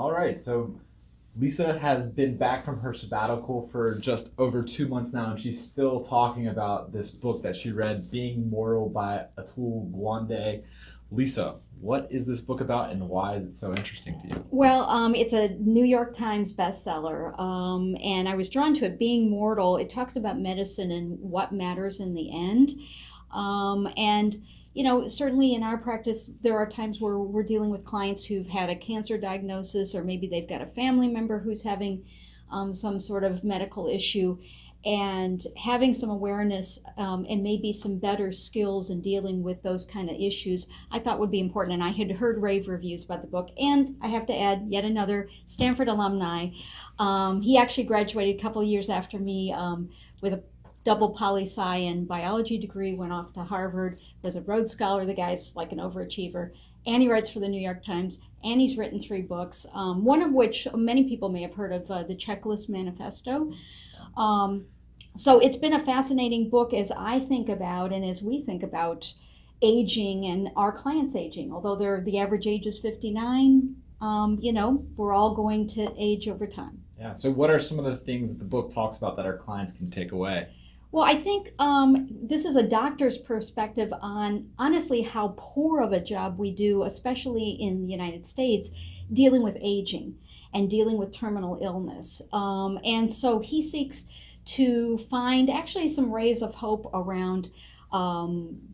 All right, so Lisa has been back from her sabbatical for just over 2 months now, and she's still talking about this book that she read, Being Mortal by Atul Gawande. Lisa, what is this book about and why is it so interesting to you? Well, it's a New York Times bestseller, and I was drawn to it. Being Mortal, it talks about medicine and what matters in the end. And certainly in our practice, there are times where we're dealing with clients who've had a cancer diagnosis, or maybe they've got a family member who's having some sort of medical issue. And having some awareness and maybe some better skills in dealing with those kind of issues, I thought would be important. And I had heard rave reviews about the book. And I have to add, yet another Stanford alumni. He actually graduated a couple of years after me with a double poli-sci and biology degree, went off to Harvard, was a Rhodes Scholar. The guy's like an overachiever. And he writes for the New York Times, and he's written 3 books, one of which many people may have heard of, The Checklist Manifesto. So it's been a fascinating book as I think about and as we think about aging and our clients aging. Although the average age is 59, we're all going to age over time. Yeah, so what are some of the things that the book talks about that our clients can take away? Well, I think this is a doctor's perspective on honestly how poor of a job we do, especially in the United States, dealing with aging and dealing with terminal illness. And so he seeks to find actually some rays of hope around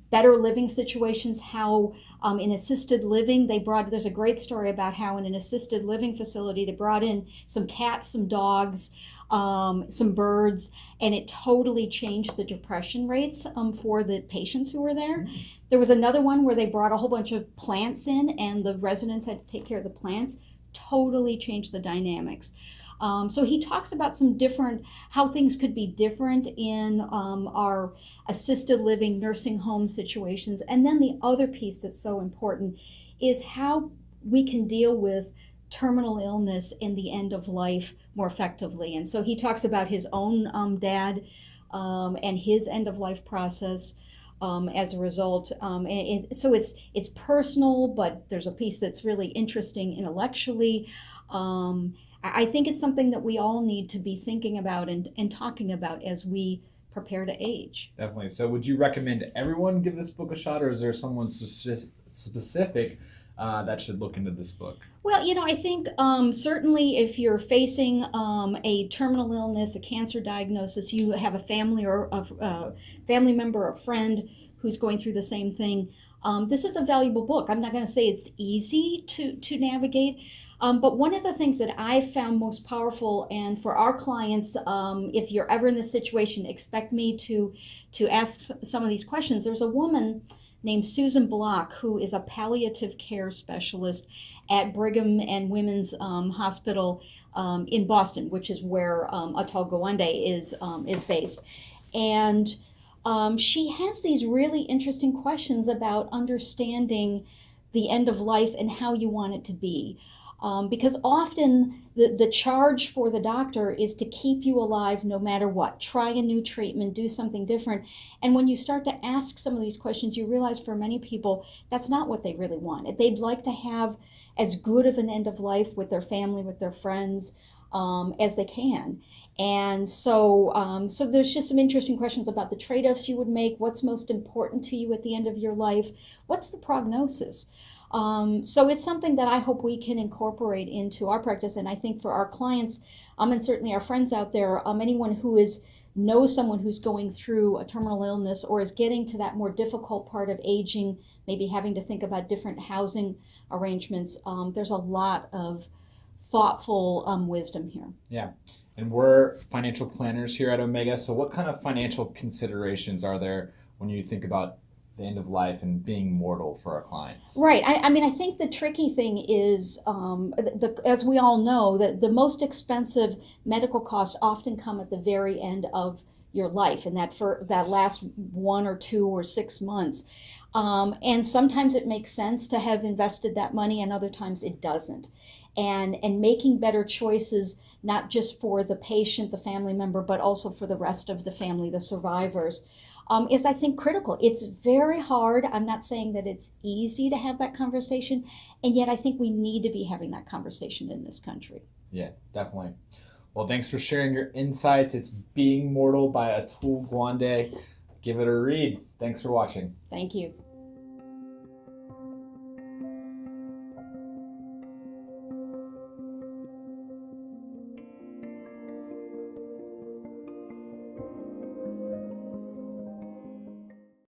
better living situations, how in assisted living there's a great story about how in an assisted living facility they brought in some cats, some dogs, some birds, and it totally changed the depression rates for the patients who were there. There was another one where they brought a whole bunch of plants in and the residents had to take care of the plants. Totally changed the dynamics. So he talks about how things could be different in our assisted living nursing home situations. And then the other piece that's so important is how we can deal with terminal illness in the end of life more effectively. And so he talks about his own dad and his end of life process. As a result, so it's personal, but there's a piece that's really interesting intellectually. I think it's something that we all need to be thinking about and talking about as we prepare to age. Definitely. So would you recommend everyone give this book a shot, or is there someone specific that should look into this book? Well, I think certainly if you're facing a terminal illness, a cancer diagnosis, you have a family or a family member or friend who's going through the same thing, this is a valuable book. I'm not going to say it's easy to navigate, but one of the things that I've found most powerful, and for our clients, if you're ever in this situation, expect me to ask some of these questions. There's a woman named Susan Block, who is a palliative care specialist at Brigham and Women's Hospital in Boston, which is where Atul Gawande is based. And she has these really interesting questions about understanding the end of life and how you want it to be. Because often the charge for the doctor is to keep you alive no matter what. Try a new treatment, do something different. And when you start to ask some of these questions, you realize for many people, that's not what they really want. They'd like to have as good of an end of life with their family, with their friends, as they can. And so there's just some interesting questions about the trade-offs you would make. What's most important to you at the end of your life? What's the prognosis? So it's something that I hope we can incorporate into our practice. And I think for our clients, and certainly our friends out there, anyone who knows someone who's going through a terminal illness or is getting to that more difficult part of aging, maybe having to think about different housing arrangements, there's a lot of thoughtful wisdom here. Yeah. And we're financial planners here at Omega. So what kind of financial considerations are there when you think about the end of life and being mortal for our clients? Right. I mean, I think the tricky thing is, as we all know, that the most expensive medical costs often come at the very end of your life and that last 1 or 2 or 6 months. And sometimes it makes sense to have invested that money, and other times it doesn't. And making better choices, not just for the patient, the family member, but also for the rest of the family, the survivors, is, I think, critical. It's very hard. I'm not saying that it's easy to have that conversation, and yet I think we need to be having that conversation in this country. Yeah, definitely. Well, thanks for sharing your insights. It's Being Mortal by Atul Gawande. Give it a read. Thanks for watching. Thank you.